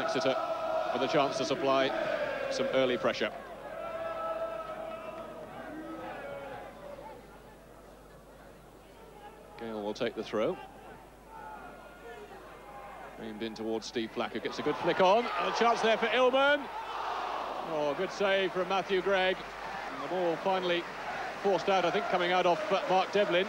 Exeter with a chance to supply some early pressure. Gale will take the throw. Aimed in towards Steve Flack, who gets a good flick on. And a chance there for Illman. Oh, good save from Matthew Gregg. And the ball finally forced out, I think, coming out off Mark Devlin.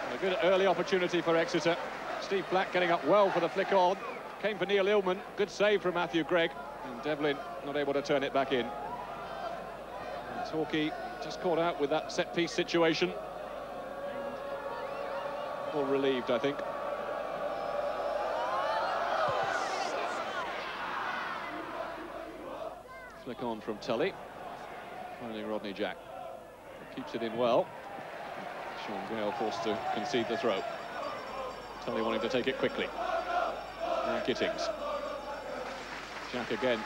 And a good early opportunity for Exeter. Steve Flack getting up well for the flick on. Came for Neil Illman. Good save from Matthew Gregg. And Devlin not able to turn it back in. And Torquay just caught out with that set-piece situation. All relieved, I think. Flick on from Tully. Finding Rodney Jack. Keeps it in well. Sean Gale forced to concede the throw. Tully wanting to take it quickly. Now Gittings. Jack again.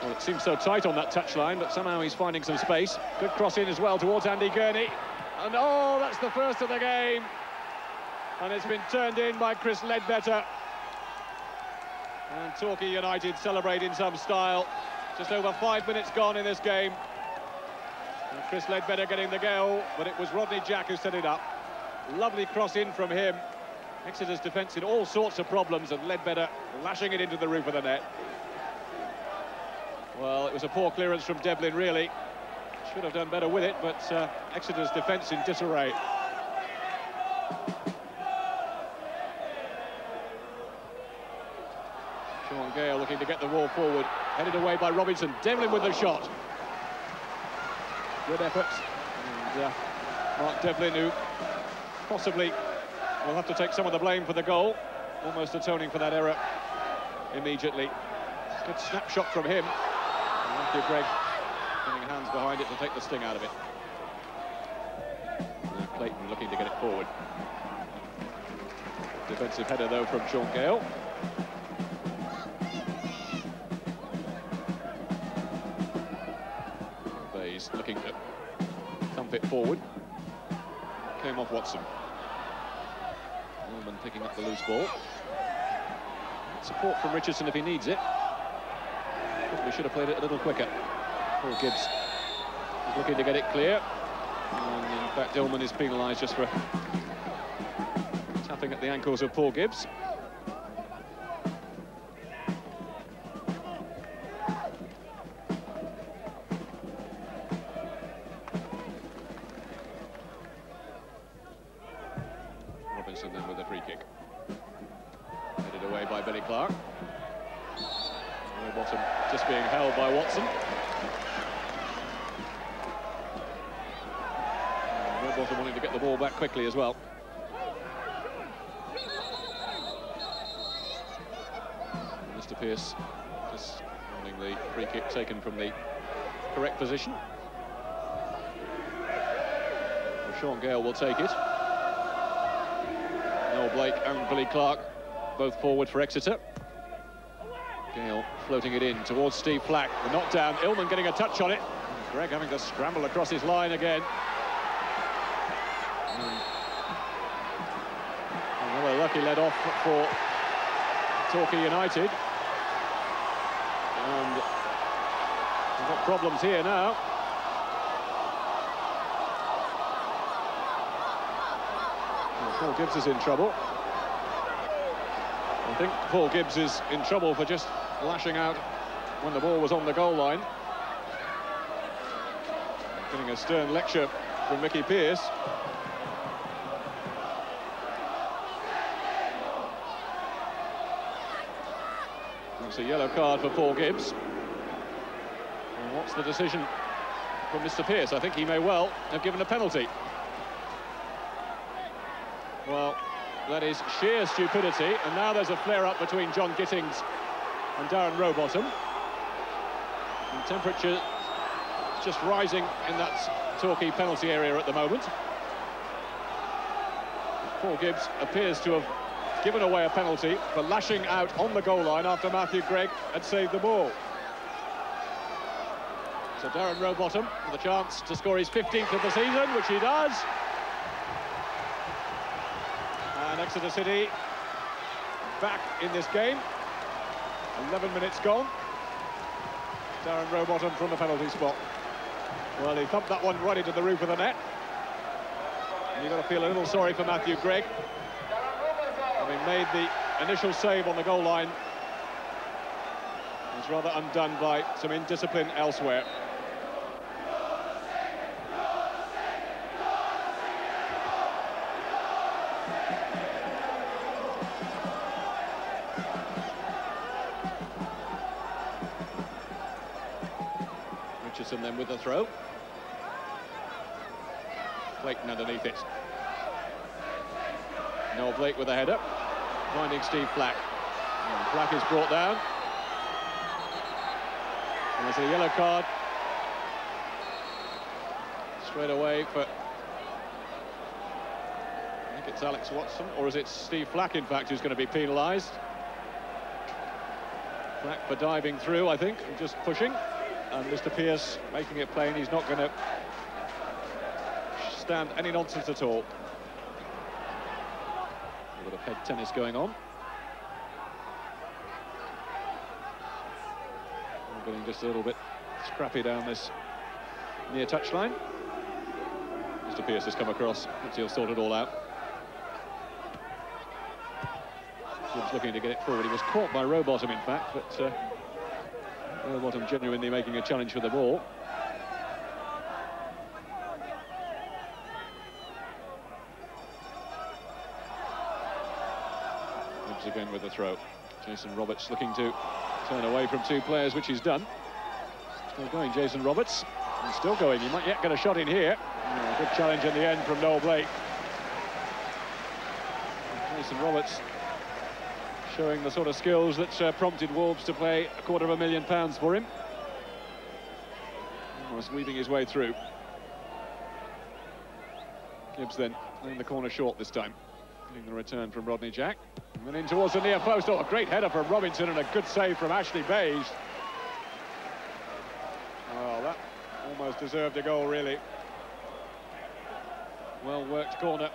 Well, it seems so tight on that touchline, but somehow he's finding some space. Good cross in as well towards Andy Gurney. And oh, that's the first of the game. And it's been turned in by Chris Ledbetter. And Torquay United celebrate in some style. Just over 5 minutes gone in this game. And Chris Ledbetter getting the goal, but it was Rodney Jack who set it up. Lovely cross in from him. Exeter's defence in all sorts of problems, and Ledbetter lashing it into the roof of the net. Well, it was a poor clearance from Devlin, really. Should have done better with it, but Exeter's defence in disarray. Sean Gale looking to get the ball forward. Headed away by Robinson. Devlin with the shot. Good effort. And Mark Devlin, who possibly will have to take some of the blame for the goal. Almost atoning for that error immediately. Good snapshot from him. And Matthew Gregg getting hands behind it to take the sting out of it. And Clayton looking to get it forward. Defensive header, though, from Sean Gale. Bayes looking to thump it forward. Came off Watson. Norman picking up the loose ball. Support from Richardson if he needs it. Probably should have played it a little quicker. Paul Gibbs is looking to get it clear. And in fact, Illman is penalised just for tapping at the ankles of Paul Gibbs. Robinson then with a free kick. Headed away by Billy Clark. Bottom just being held by Watson. Bottom wanting to get the ball back quickly as well. Mr. Pearce just wanting the free kick taken from the correct position. Well, Sean Gale will take it. Noel Blake and Billy Clark both forward for Exeter. Gale floating it in towards Steve Flack. The knockdown, Illman getting a touch on it. Gregg having to scramble across his line again. Another lucky let off for Torquay United. And we've got problems here now. Well, Paul Gibbs is in trouble. I think Paul Gibbs is in trouble for just lashing out when the ball was on the goal line. Getting a stern lecture from Mickey Pearce. That's a yellow card for Paul Gibbs. And what's the decision from Mr. Pearce? I think he may well have given a penalty. Well, that is sheer stupidity, and now there's a flare-up between John Gittings and Darren Rowbottom. And temperature just rising in that Torquay penalty area at the moment. Paul Gibbs appears to have given away a penalty for lashing out on the goal line after Matthew Gregg had saved the ball. So Darren Rowbottom with a chance to score his 15th of the season, which he does. And Exeter City back in this game. 11 minutes gone. Darren Rowbottom from the penalty spot. Well, he thumped that one right into the roof of the net. And you've got to feel a little sorry for Matthew Gregg, having made the initial save on the goal line. He's rather undone by some indiscipline elsewhere. Richardson then with the throw. Clayton underneath it. Noel Blake with the header, finding Steve Flack. And Flack is brought down. And there's a yellow card straight away for, I think it's Alex Watson, or is it Steve Flack, in fact, who's going to be penalised. Flack for diving through, I think, and just pushing. And Mr. Pearce making it plain he's not going to stand any nonsense at all. A bit of head tennis going on. We're getting just a little bit scrappy down this near touchline. Mr. Pearce has come across, he'll sort it all out. Gibbs looking to get it forward. He was caught by Rowbottom, in fact, but Rowbottom genuinely making a challenge for the ball. Gibbs again with the throw. Jason Roberts looking to turn away from two players, which he's done. Still going, Jason Roberts. He's still going. He might yet get a shot in here. Oh, good challenge in the end from Noel Blake. Jason Roberts showing the sort of skills that prompted Wolves to pay £250,000 for him. Almost weaving his way through. Gibbs then playing the corner short this time. Getting the return from Rodney Jack. And then in towards the near post. Oh, a great header from Robinson and a good save from Ashley Bayes. Oh, that almost deserved a goal, really. Well worked corner.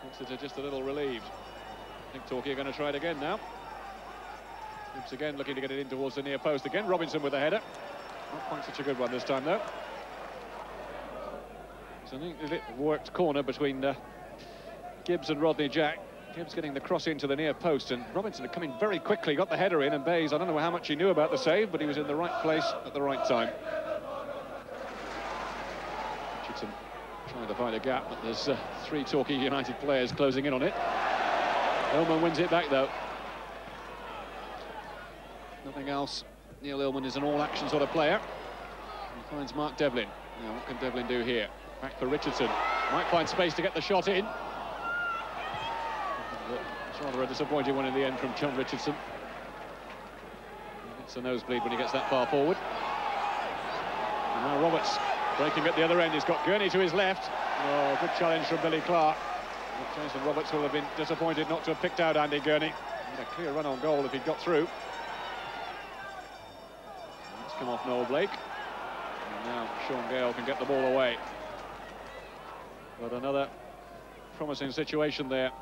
Exeter just a little relieved. I think Torquay are going to try it again now. Gibbs again looking to get it in towards the near post again. Robinson with the header. Not quite such a good one this time, though. So I think it worked corner between Gibbs and Rodney Jack. Gibbs getting the cross into the near post, and Robinson had come in very quickly, got the header in, and Bayes, I don't know how much he knew about the save, but he was in the right place at the right time. Richardson trying to find a gap, but there's three Torquay United players closing in on it. Illman wins it back, though. Nothing else. Neil Illman is an all-action sort of player. He finds Mark Devlin. Now, what can Devlin do here? Back for Richardson. Might find space to get the shot in. It's rather a disappointing one in the end from John Richardson. He gets a nosebleed when he gets that far forward. And now Roberts breaking at the other end. He's got Gurney to his left. Oh, good challenge from Billy Clark. Jason Roberts will have been disappointed not to have picked out Andy Gurney. He had a clear run on goal if he'd got through. Let's come off Noel Blake. And now Sean Gale can get the ball away. But another promising situation there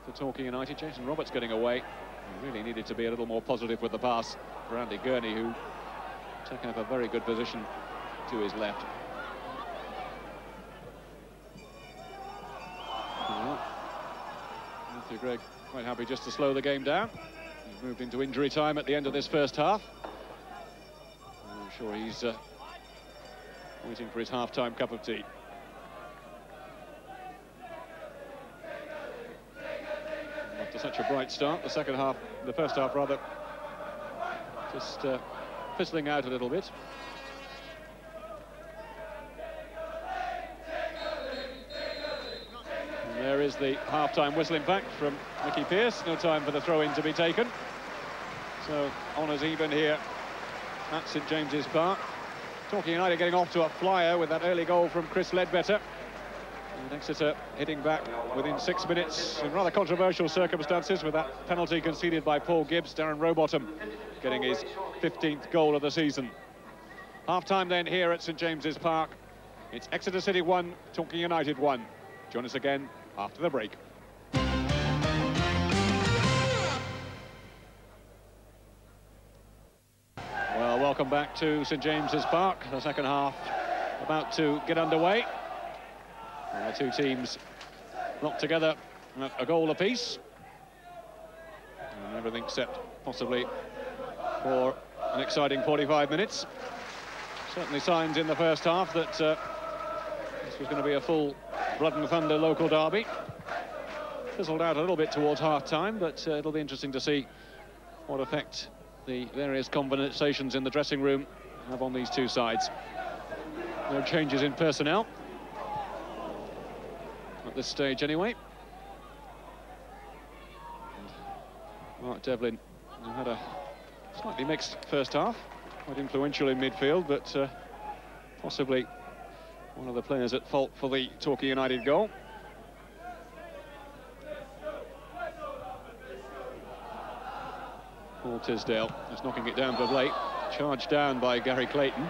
for Torquay United. Jason Roberts getting away. He really needed to be a little more positive with the pass for Andy Gurney, who taking up a very good position to his left. Matthew Gregg quite happy just to slow the game down. He's moved into injury time at the end of this first half. I'm sure he's waiting for his half-time cup of tea. After such a bright start, the first half rather, just fizzling out a little bit. And there is the half-time whistle, in fact, from Mickey Pearce. No time for the throw-in to be taken. So, honours even here at St James's Park. Torquay United getting off to a flyer with that early goal from Chris Ledbetter. And Exeter hitting back within 6 minutes in rather controversial circumstances with that penalty conceded by Paul Gibbs. Darren Rowbottom getting his 15th goal of the season. Half-time then here at St James's Park. It's Exeter City 1, Torquay United 1. Join us again after the break. welcome back to St James's Park. The second half about to get underway. And the two teams locked together at a goal apiece. And everything set possibly for an exciting 45 minutes. Certainly signs in the first half that this was going to be a full blood and thunder local derby. Fizzled out a little bit towards half-time, but it'll be interesting to see what effect the various conversations in the dressing room have on these two sides. No changes in personnel at this stage anyway. And Mark Devlin had a slightly mixed first half, quite influential in midfield, but possibly one of the players at fault for the Torquay United goal. Paul Tisdale is knocking it down for Blake, charged down by Gary Clayton.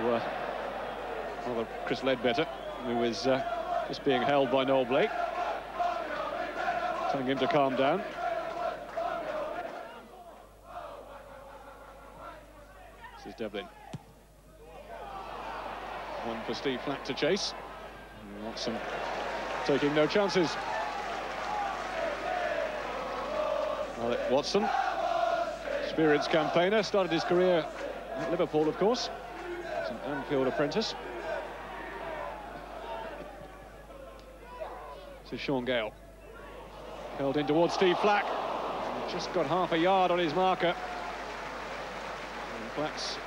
Rather Chris Ledbetter, who is just being held by Noel Blake, telling him to calm down. This is Devlin. One for Steve Flack to chase. And Watson taking no chances. Alec Watson, experienced campaigner, started his career at Liverpool, of course. He's an Anfield apprentice. This is Sean Gale. Held in towards Steve Flack. Just got half a yard on his marker. And Flack's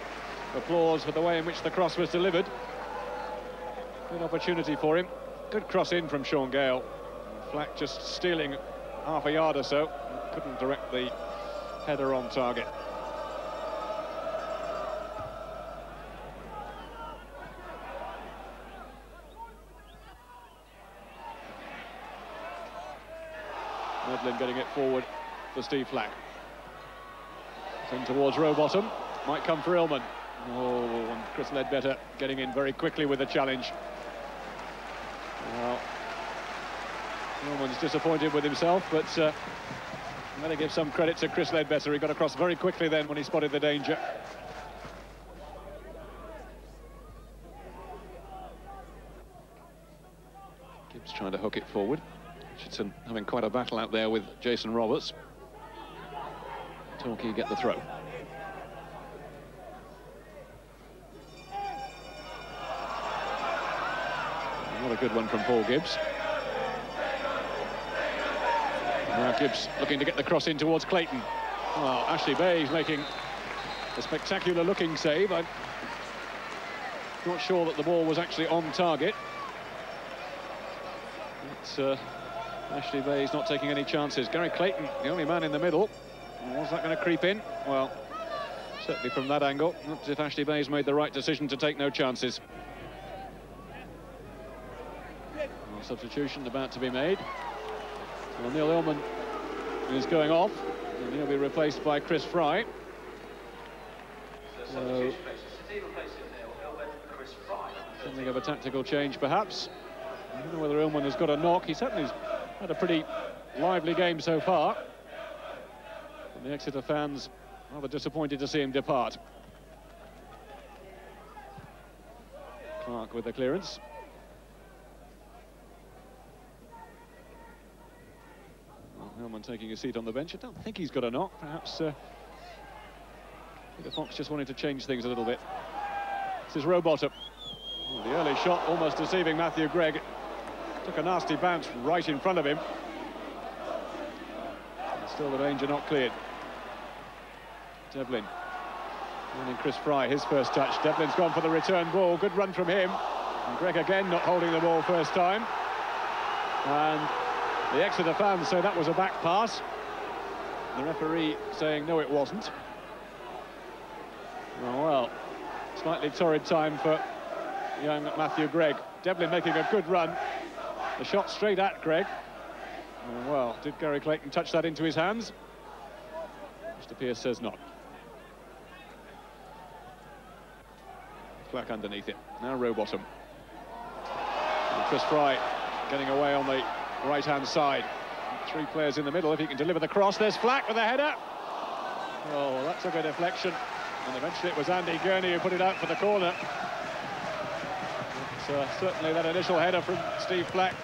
applause for the way in which the cross was delivered. Good opportunity for him. Good cross in from Sean Gale. Flack just stealing half a yard or so. Couldn't direct the header on target. Medlin getting it forward for Steve Flack. In towards Rowbottom. Might come for Illman. Oh, and Chris Ledbetter getting in very quickly with the challenge. Well, Illman's disappointed with himself, but I'm going to give some credit to Chris Ledbetter. He got across very quickly then when he spotted the danger. Gibbs trying to hook it forward. Richardson having quite a battle out there with Jason Roberts. Torquay get the throw. Not a good one from Paul Gibbs. Now Gibbs looking to get the cross in towards Clayton. Well, Ashley Bayes making a spectacular looking save. I'm not sure that the ball was actually on target. It's Ashley Bayes not taking any chances. Gary Clayton, the only man in the middle. Was that going to creep in? Well, certainly from that angle, looks as if Ashley Bayes made the right decision to take no chances. Well, substitution about to be made. Well, Neil Illman is going off, and he'll be replaced by Chris Fry. So, something of a tactical change, perhaps. I don't know whether Illman has got a knock. He certainly has had a pretty lively game so far. And the Exeter fans rather disappointed to see him depart. Clark with the clearance. Hellman taking a seat on the bench. I don't think he's got a knock. Perhaps Peter Fox just wanted to change things a little bit. This is Rowbottom. Oh, the early shot almost deceiving Matthew Gregg. Took a nasty bounce right in front of him. And still the danger not cleared. Devlin. And then Chris Fry, his first touch. Devlin's gone for the return ball. Good run from him. And Gregg again not holding the ball first time. And the Exeter fans say that was a back pass. The referee saying no, it wasn't. Oh, well, slightly torrid time for young Matthew Gregg. Devlin making a good run. The shot straight at Gregg. Oh, well, did Gary Clayton touch that into his hands? Mr. Pearce says not. Flack underneath it. Now Rowbottom. And Chris Fry getting away on the right-hand side. Three players in the middle. If he can deliver the cross, there's Flack with a header. Oh, that took a deflection, and eventually it was Andy Gurney who put it out for the corner. But, certainly that initial header from Steve Flack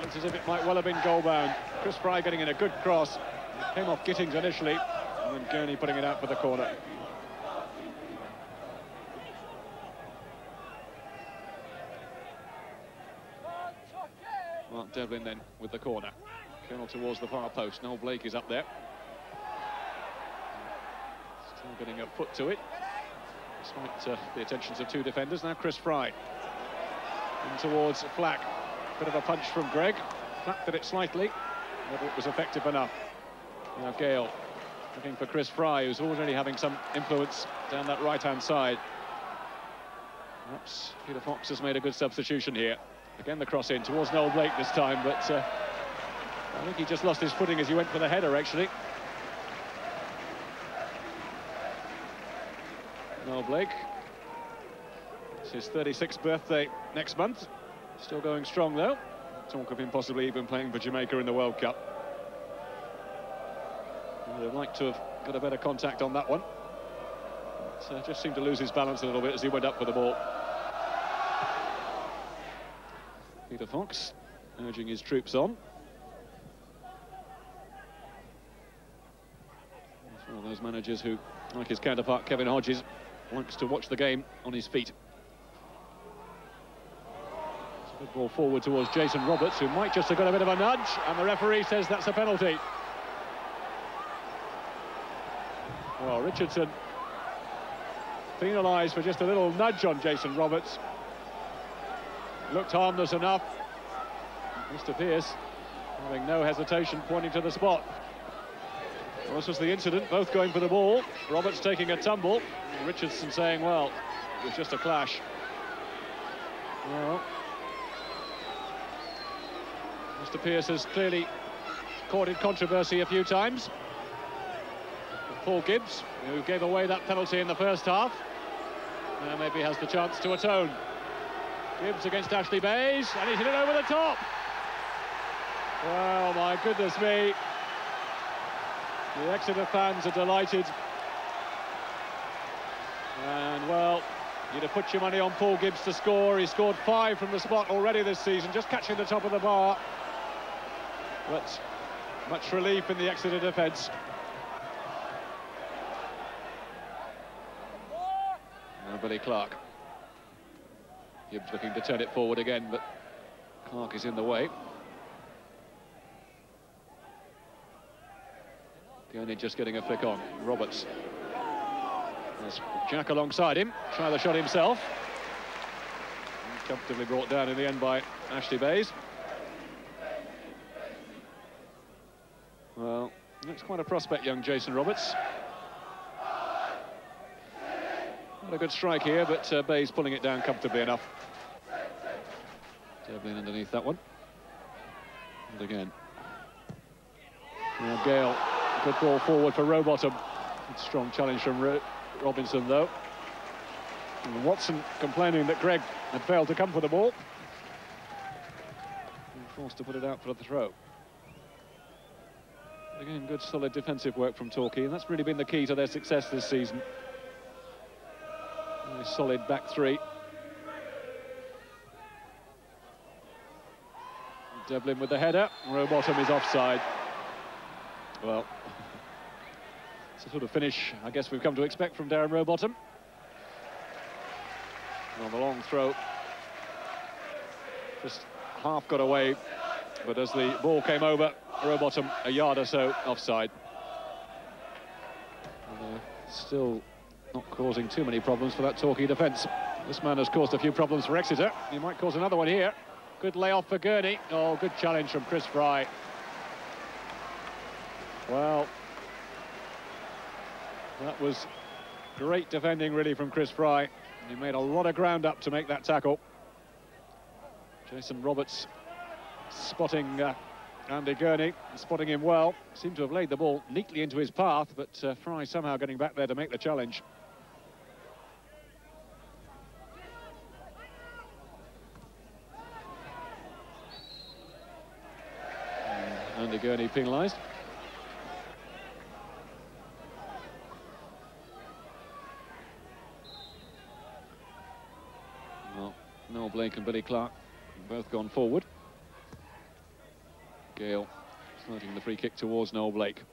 looks as if it might well have been goal-bound. Chris Fry getting in a good cross. It came off Gittings initially, and then Gurney putting it out for the corner. Mark Devlin then with the corner. Curl towards the far post. Noel Blake is up there. Still getting a foot to it, despite the attentions of two defenders. Now Chris Fry. In towards Flack. Bit of a punch from Greg. Flacked at it slightly, whether it was effective enough. Now Gale looking for Chris Fry, who's already having some influence down that right-hand side. Perhaps Peter Fox has made a good substitution here. Again, the cross in towards Noel Blake this time, but I think he just lost his footing as he went for the header, actually. Noel Blake. It's his 36th birthday next month. Still going strong, though. Talk of him possibly even playing for Jamaica in the World Cup. I'd have liked to have got a better contact on that one. But, just seemed to lose his balance a little bit as he went up for the ball. Peter Fox urging his troops on. He's one of those managers who, like his counterpart Kevin Hodges, likes to watch the game on his feet. It's a good ball forward towards Jason Roberts, who might just have got a bit of a nudge, and the referee says that's a penalty. Well, Richardson penalised for just a little nudge on Jason Roberts. Looked harmless enough. Mr. Pearce having no hesitation, pointing to the spot. Well, this was the incident, both going for the ball. Roberts taking a tumble. Richardson saying, well, it was just a clash. Well, Mr. Pearce has clearly courted controversy a few times. But Paul Gibbs, who gave away that penalty in the first half, now maybe has the chance to atone. Gibbs against Ashley Bayes, and he's hit it over the top. Well, my goodness me. The Exeter fans are delighted. And, well, you'd have put your money on Paul Gibbs to score. He scored 5 from the spot already this season, just catching the top of the bar. But much relief in the Exeter defence. Now Billy Clark. Gibbs looking to turn it forward again, but Clark is in the way. Gurney just getting a flick on. Roberts. There's Jack alongside him, try the shot himself. And comfortably brought down in the end by Ashley Bayes. Well, looks quite a prospect, young Jason Roberts. Not a good strike here, but Bayes pulling it down comfortably enough. Devlin underneath that one. And again. Now Gale, good ball forward for Rowbottom. Good strong challenge from Robinson, though. And Watson complaining that Greg had failed to come for the ball. And forced to put it out for the throw. Again, good solid defensive work from Torquay, and that's really been the key to their success this season. Very solid back three. Devlin with the header. Rowbottom is offside. Well, it's a sort of finish I guess we've come to expect from Darren Rowbottom. On the long throw, just half got away, but as the ball came over, Rowbottom a yard or so offside. And, still not causing too many problems for that Torquay defence. This man has caused a few problems for Exeter. He might cause another one here. Good layoff for Gurney. Oh, good challenge from Chris Fry. Well, that was great defending, really, from Chris Fry. He made a lot of ground up to make that tackle. Jason Roberts spotting Andy Gurney, spotting him well. Seemed to have laid the ball neatly into his path, but Fry somehow getting back there to make the challenge. Andy Gurney penalised. Blake and Billy Clark both gone forward. Gale floating the free kick towards Noel Blake.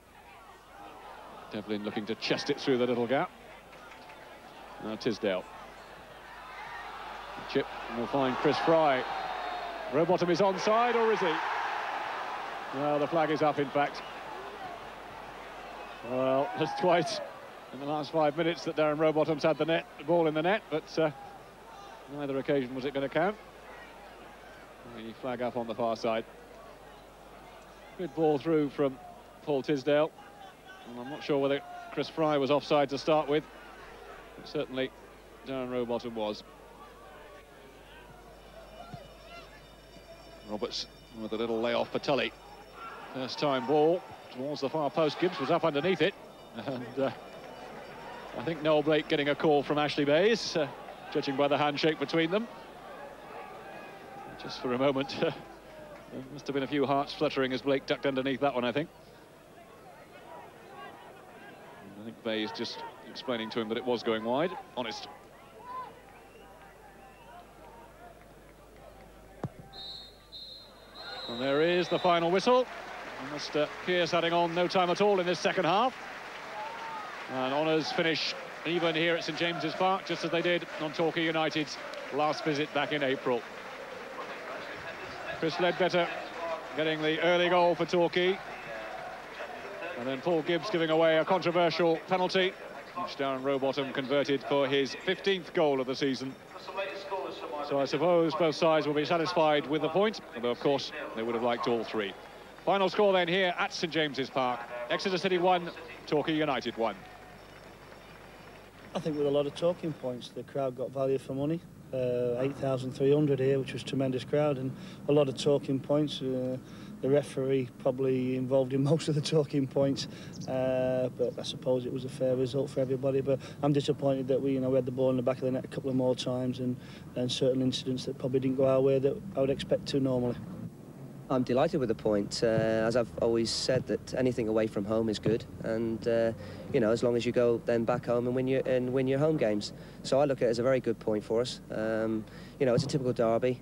Devlin looking to chest it through the little gap. Now Tisdale. Chip will find Chris Fry. Rowbottom is onside, or is he? Well, the flag is up, in fact. Well, that's twice in the last 5 minutes that Darren Rowbottom's had the ball in the net, but neither occasion was it going to count. The flag up on the far side. Good ball through from Paul Tisdale. And I'm not sure whether Chris Fry was offside to start with, but certainly Darren Rowbottom was. Roberts with a little layoff for Tully. First time ball towards the far post. Gibbs was up underneath it, and I think Noel Blake getting a call from Ashley Bayes, judging by the handshake between them. Just for a moment, there must have been a few hearts fluttering as Blake ducked underneath that one, I think. I think Bayes just explaining to him that it was going wide. Honest. And there is the final whistle. Mr. Pearce adding on no time at all in this second half. And Honours finish even here at St James's Park, just as they did on Torquay United's last visit back in April. Chris Ledbetter getting the early goal for Torquay. And then Paul Gibbs giving away a controversial penalty, which Darren Rowbottom converted for his 15th goal of the season. So I suppose both sides will be satisfied with the point, although of course they would have liked all three. Final score then here at St James's Park. Exeter City 1, Torquay United 1. I think with a lot of talking points, the crowd got value for money. 8,300 here, which was a tremendous crowd, and a lot of talking points. The referee probably involved in most of the talking points, but I suppose it was a fair result for everybody. But I'm disappointed that we had the ball in the back of the net a couple of more times, and certain incidents that probably didn't go our way that I would expect to normally. I'm delighted with the point. As I've always said, that anything away from home is good, and as long as you go then back home and win your home games. So I look at it as a very good point for us. It's a typical derby.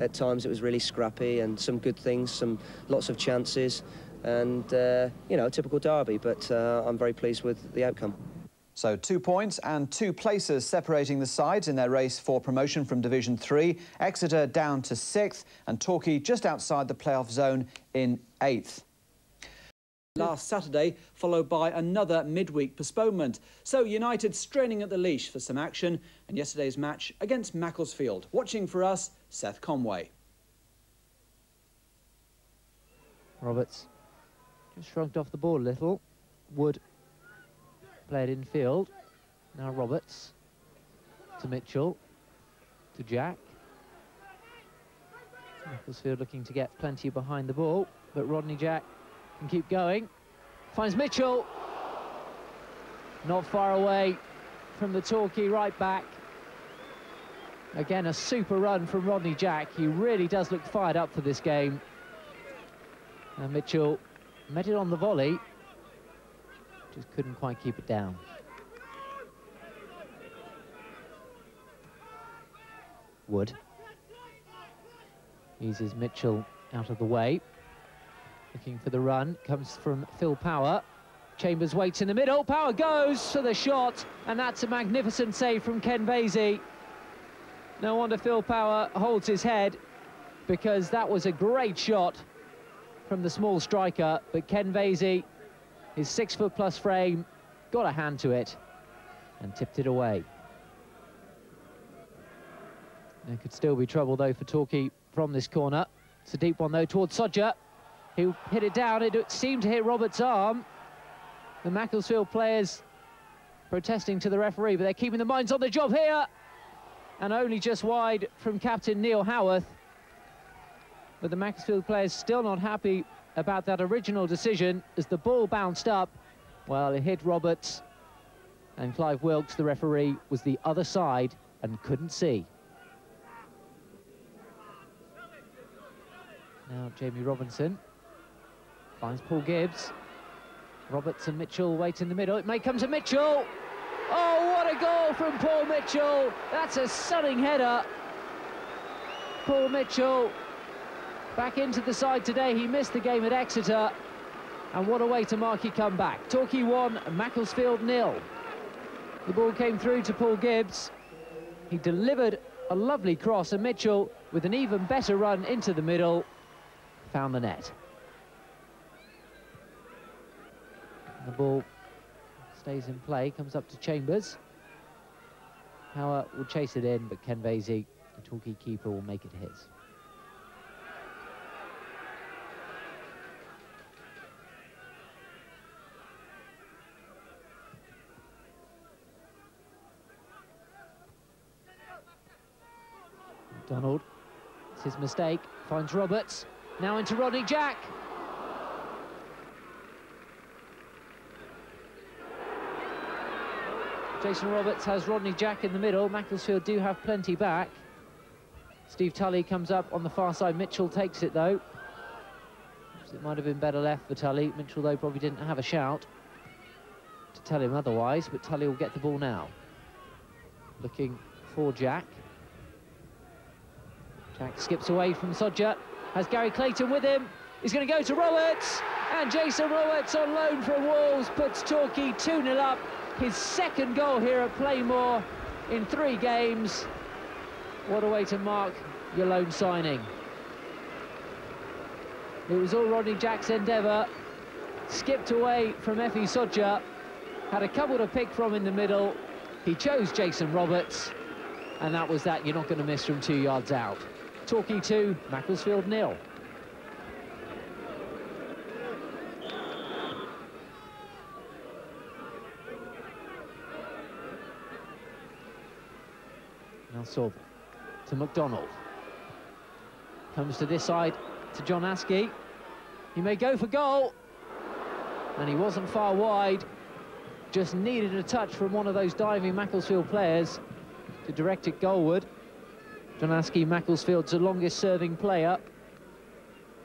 At times it was really scrappy and some good things, lots of chances, and a typical derby. But I'm very pleased with the outcome. So 2 points and 2 places separating the sides in their race for promotion from Division 3. Exeter down to 6th and Torquay just outside the playoff zone in 8th. Last Saturday, followed by another midweek postponement. So United straining at the leash for some action, and yesterday's match against Macclesfield. Watching for us, Seth Conway. Roberts just shrugged off the ball a little. Wood played in field. Now Roberts to Mitchell, to Jack. Macclesfield looking to get plenty behind the ball, but Rodney Jack can keep going. Finds Mitchell. Not far away from the Torquay right back. Again, a super run from Rodney Jack. He really does look fired up for this game. And Mitchell met it on the volley. Just couldn't quite keep it down. Wood eases Mitchell out of the way. Looking for the run, comes from Phil Power. Chambers waits in the middle, Power goes for the shot, and that's a magnificent save from Ken Vasey. No wonder Phil Power holds his head, because that was a great shot from the small striker, but Ken Vasey, his 6-foot-plus frame, got a hand to it and tipped it away. There could still be trouble, though, for Torquay from this corner. It's a deep one, though, towards Sodja. He hit it down. It seemed to hit Roberts' arm. The Macclesfield players protesting to the referee, but they're keeping their minds on the job here. And only just wide from captain Neil Howarth. But the Macclesfield players still not happy about that original decision as the ball bounced up. Well, it hit Roberts, and Clive Wilkes, the referee, was the other side and couldn't see. Now Jamie Robinson finds Paul Gibbs. Roberts and Mitchell wait in the middle. It may come to Mitchell. Oh, what a goal from Paul Mitchell. That's a stunning header. Paul Mitchell back into the side today. He missed the game at Exeter. And what a way to mark your comeback. Torquay 1, Macclesfield 0. The ball came through to Paul Gibbs. He delivered a lovely cross, and Mitchell, with an even better run into the middle, found the net. The ball stays in play, comes up to Chambers. Power will chase it in, but Ken Vasey, the Torquay keeper, will make it his. Donald, it's his mistake, finds Roberts, now into Rodney Jack. Jason Roberts has Rodney Jack in the middle. Macclesfield do have plenty back. Steve Tully comes up on the far side. Mitchell takes it, though. It might have been better left for Tully. Mitchell, though, probably didn't have a shout to tell him otherwise, but Tully will get the ball now. Looking for Jack. Jack skips away from Sodja, has Gary Clayton with him. He's going to go to Roberts, and Jason Roberts on loan from Wolves puts Torquay 2-0 up. His second goal here at Playmore in 3 games. What a way to mark your loan signing. It was all Rodney Jack's endeavour. Skipped away from Effie Sodja, had a couple to pick from in the middle. He chose Jason Roberts, and that was that. You're not going to miss from 2 yards out. Torquay 2, Macclesfield 0. Now Sorbo to McDonald. Comes to this side to John Askey. He may go for goal, and he wasn't far wide. Just needed a touch from one of those diving Macclesfield players to direct it goalward. John Askey, Macclesfield's the longest serving player.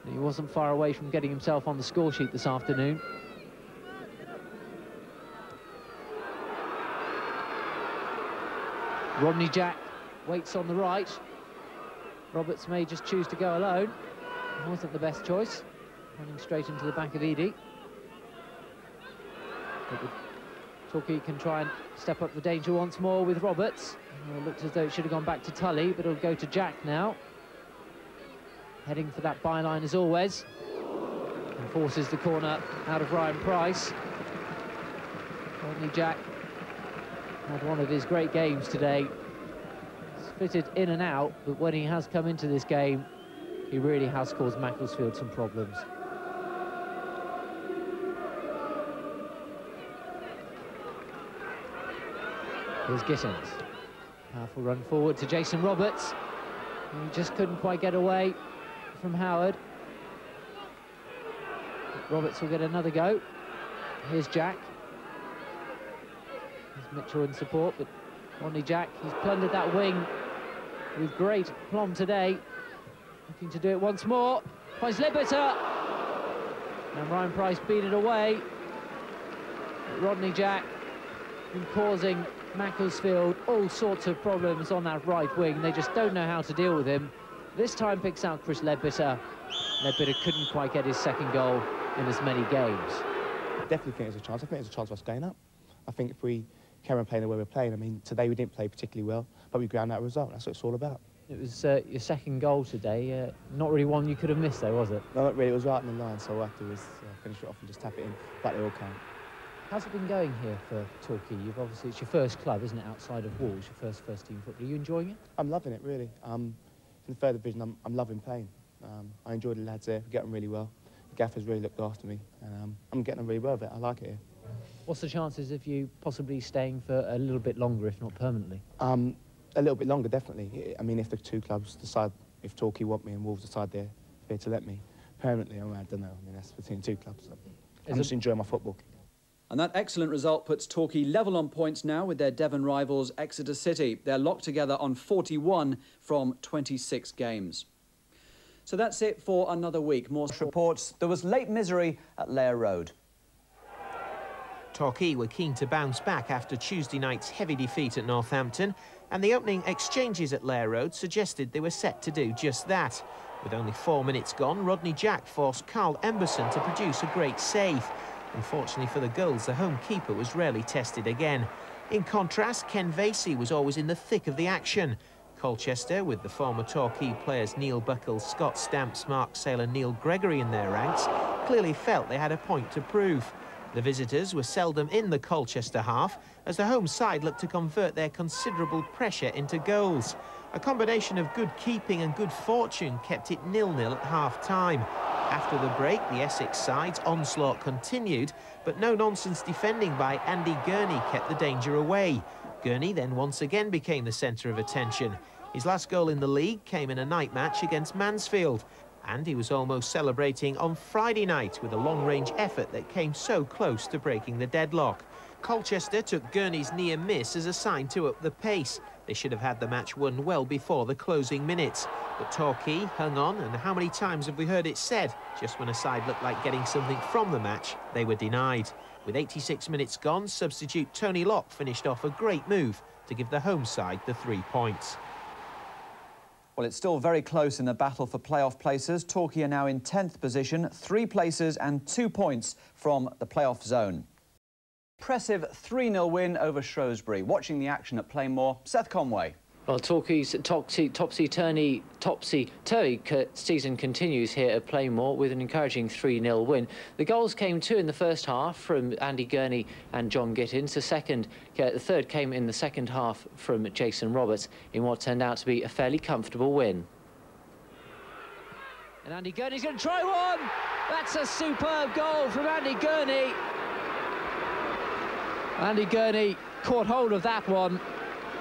He wasn't far away from getting himself on the score sheet this afternoon. Rodney Jack waits on the right. Roberts may just choose to go alone. It wasn't the best choice, running straight into the back of Eadie. Torquay can try and step up the danger once more with Roberts. It looked as though it should have gone back to Tully, but it'll go to Jack now. Heading for that byline as always. And forces the corner out of Ryan Price. Rodney Jack had one of his great games today. He's fitted in and out, but when he has come into this game, he really has caused Macclesfield some problems. Here's Gittins. Powerful run forward to Jason Roberts. He just couldn't quite get away from Howard. Roberts will get another go. Here's Jack. There's Mitchell in support, but Rodney Jack, he's plundered that wing with great plomb today. Looking to do it once more. Finds Ledbetter. And Ryan Price beat it away. But Rodney Jack been causing Macclesfield all sorts of problems on that right wing. They just don't know how to deal with him. This time picks out Chris Ledbetter. Ledbetter couldn't quite get his second goal in as many games. Definitely think there's a chance. I think there's a chance of us going up. I think if we carry on playing the way we're playing, I mean, today we didn't play particularly well, but we ground out a result. That's what it's all about. It was your second goal today. Not really one you could have missed, though, was it? No, not really. It was right in the line, so all I had to do was finish it off and just tap it in. But they all count. How's it been going here for Torquay? You've obviously, it's your first club, isn't it, outside of Wolves, your first team football. Are you enjoying it? I'm loving it, really. In the third division, I'm loving playing. I enjoy the lads there. We get on really well. The gaffer's really looked after me, and I'm getting on really well with it. I like it here. What's the chances of you possibly staying for a little bit longer, if not permanently? A little bit longer, definitely. I mean, if the two clubs decide, if Torquay want me and Wolves decide they're fair to let me permanently, I don't know. I mean, that's between two clubs. So I'm just enjoying my football. And that excellent result puts Torquay level on points now with their Devon rivals Exeter City. They're locked together on 41 from 26 games. So that's it for another week. More reports, there was late misery at Layer Road. Torquay were keen to bounce back after Tuesday night's heavy defeat at Northampton, and the opening exchanges at Lair Road suggested they were set to do just that. With only 4 minutes gone, Rodney Jack forced Carl Emberson to produce a great save. Unfortunately for the Gulls, the home keeper was rarely tested again. In contrast, Ken Vasey was always in the thick of the action. Colchester, with the former Torquay players Neil Buckle, Scott Stamps, Mark Sale and Neil Gregory in their ranks, clearly felt they had a point to prove. The visitors were seldom in the Colchester half, as the home side looked to convert their considerable pressure into goals. A combination of good keeping and good fortune kept it 0-0 at half-time. After the break, the Essex side's onslaught continued, but no-nonsense defending by Andy Gurney kept the danger away. Gurney then once again became the centre of attention. His last goal in the league came in a night match against Mansfield, and he was almost celebrating on Friday night with a long-range effort that came so close to breaking the deadlock. Colchester took Gurney's near miss as a sign to up the pace. They should have had the match won well before the closing minutes. But Torquay hung on, and how many times have we heard it said, just when a side looked like getting something from the match, they were denied. With 86 minutes gone, substitute Tony Locke finished off a great move to give the home side the 3 points. Well, it's still very close in the battle for playoff places. Torquay are now in 10th position, 3 places and 2 points from the playoff zone. Impressive 3-0 win over Shrewsbury. Watching the action at Plainmoor, Seth Conway. Well, Torquay's topsy-turvy season continues here at Plainmoor with an encouraging 3-0 win. The goals came 2 in the first half from Andy Gurney and John Gittins. The third came in the second half from Jason Roberts in what turned out to be a fairly comfortable win. And Andy Gurney's going to try one! That's a superb goal from Andy Gurney. Andy Gurney caught hold of that one.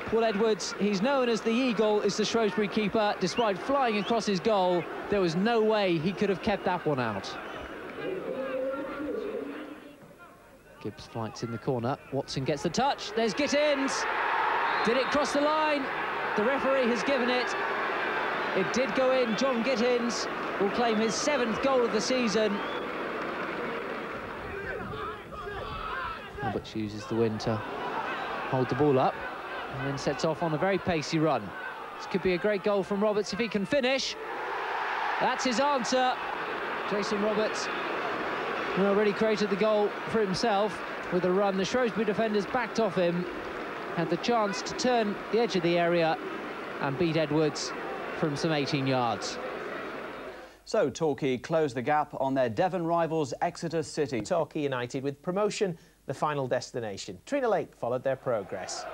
Paul Edwards, he's known as the Eagle, is the Shrewsbury keeper. Despite flying across his goal, there was no way he could have kept that one out. Gibbs flights in the corner. Watson gets the touch. There's Gittins. Did it cross the line? The referee has given it. It did go in. John Gittins will claim his 7th goal of the season. Roberts uses the wind to hold the ball up and then sets off on a very pacey run. This could be a great goal from Roberts if he can finish. That's his answer. Jason Roberts already created the goal for himself with a run. The Shrewsbury defenders backed off him, had the chance to turn the edge of the area and beat Edwards from some 18 yards. So Torquay closed the gap on their Devon rivals Exeter City. Torquay United with promotion, the final destination. Trina Lake followed their progress.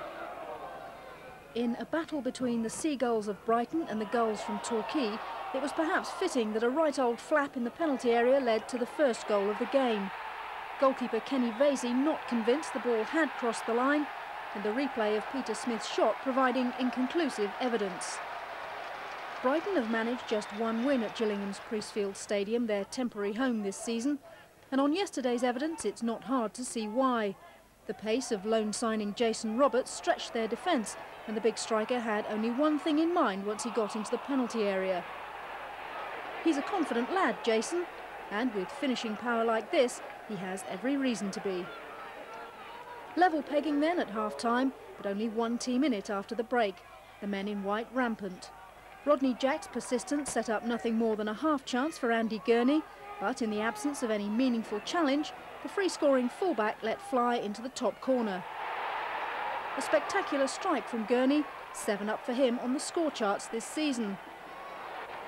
In a battle between the Seagulls of Brighton and the Gulls from Torquay, it was perhaps fitting that a right old flap in the penalty area led to the first goal of the game. Goalkeeper Kenny Vasey not convinced the ball had crossed the line, and the replay of Peter Smith's shot providing inconclusive evidence. Brighton have managed just 1 win at Gillingham's Priestfield Stadium, their temporary home this season, and on yesterday's evidence it's not hard to see why. The pace of loan signing Jason Roberts stretched their defence, and the big striker had only one thing in mind once he got into the penalty area. He's a confident lad, Jason, and with finishing power like this, he has every reason to be. Level pegging then at half-time, but only one team in it after the break, the men in white rampant. Rodney Jack's persistence set up nothing more than a half chance for Andy Gurney, but in the absence of any meaningful challenge, the free-scoring fullback let fly into the top corner. A spectacular strike from Gurney, 7 up for him on the score charts this season.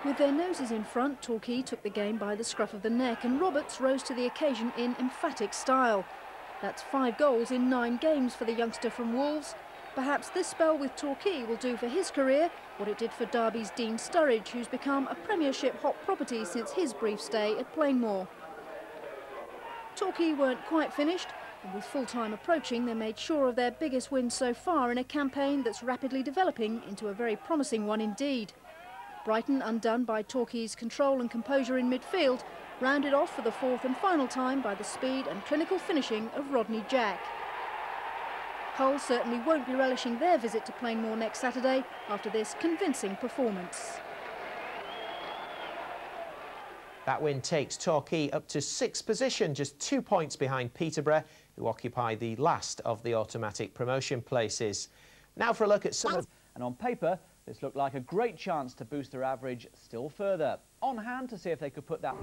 With their noses in front, Torquay took the game by the scruff of the neck, and Roberts rose to the occasion in emphatic style. That's 5 goals in 9 games for the youngster from Wolves. Perhaps this spell with Torquay will do for his career what it did for Derby's Dean Sturridge, who's become a Premiership hot property since his brief stay at Plainmoor. Torquay weren't quite finished, and with full-time approaching, they made sure of their biggest win so far in a campaign that's rapidly developing into a very promising one indeed. Brighton, undone by Torquay's control and composure in midfield, rounded off for the 4th and final time by the speed and clinical finishing of Rodney Jack. Hull certainly won't be relishing their visit to Plainmoor next Saturday after this convincing performance. That win takes Torquay up to 6th position, just 2 points behind Peterborough, who occupy the last of the automatic promotion places. Now for a look at some of... And on paper, this looked like a great chance to boost their average still further. On hand to see if they could put that...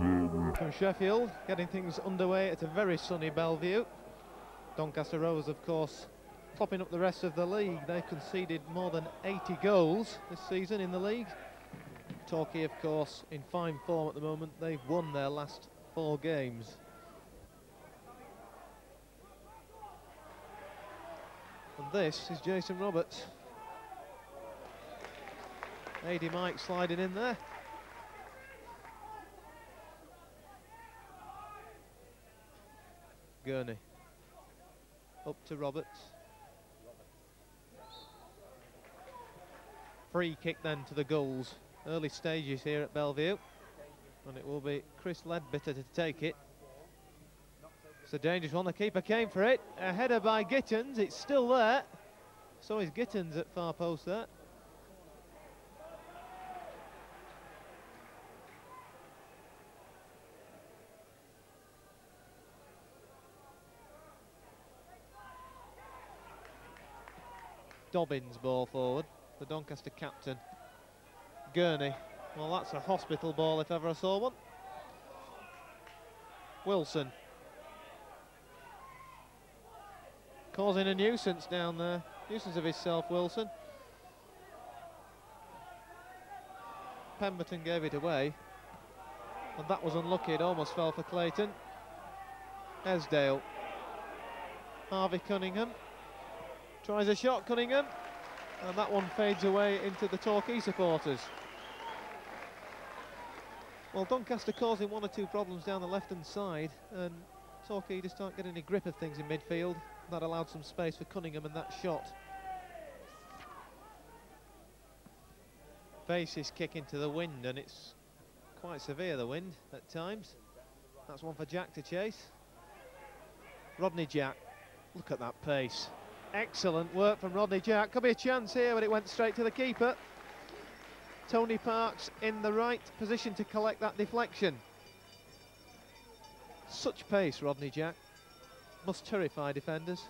From Sheffield, getting things underway at a very sunny Bellevue. Doncaster Rovers, of course, topping up the rest of the league. They've conceded more than 80 goals this season in the league. Torquay, of course, in fine form at the moment. They've won their last 4 games. And this is Jason Roberts. AD Mike sliding in there. Gurney. Up to Roberts. Free kick then to the Gulls. Early stages here at Bellevue. And it will be Chris Ledbetter to take it. It's a dangerous one. The keeper came for it. A header by Gittins. It's still there. So is Gittins at far post there. Dobbins ball forward, the Doncaster captain. Gurney, well that's a hospital ball if ever I saw one. Wilson. Causing a nuisance down there, nuisance of himself, Wilson. Pemberton gave it away, and that was unlucky, it almost fell for Clayton. Esdale. Harvey Cunningham. Tries a shot, Cunningham, and that one fades away into the Torquay supporters. Well, Doncaster causing 1 or 2 problems down the left-hand side, and Torquay just aren't getting any grip of things in midfield. That allowed some space for Cunningham and that shot. Basis kick into the wind, and it's quite severe, the wind, at times. That's one for Jack to chase. Rodney Jack, look at that pace. Excellent work from Rodney Jack. Could be a chance here, but it went straight to the keeper. Tony Parks in the right position to collect that deflection. Such pace, Rodney Jack. Must terrify defenders.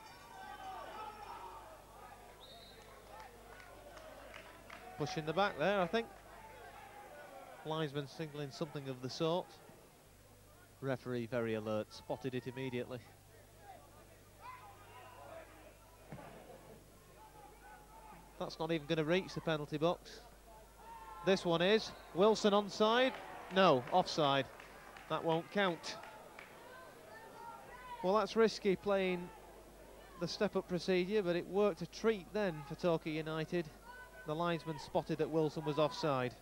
Pushing the back there, I think. Linesman signalling something of the sort. Referee very alert, spotted it immediately. That's not even going to reach the penalty box. This one is. Wilson onside? No, offside. That won't count. Well, that's risky playing the step-up procedure, but it worked a treat then for Torquay United. The linesman spotted that Wilson was offside.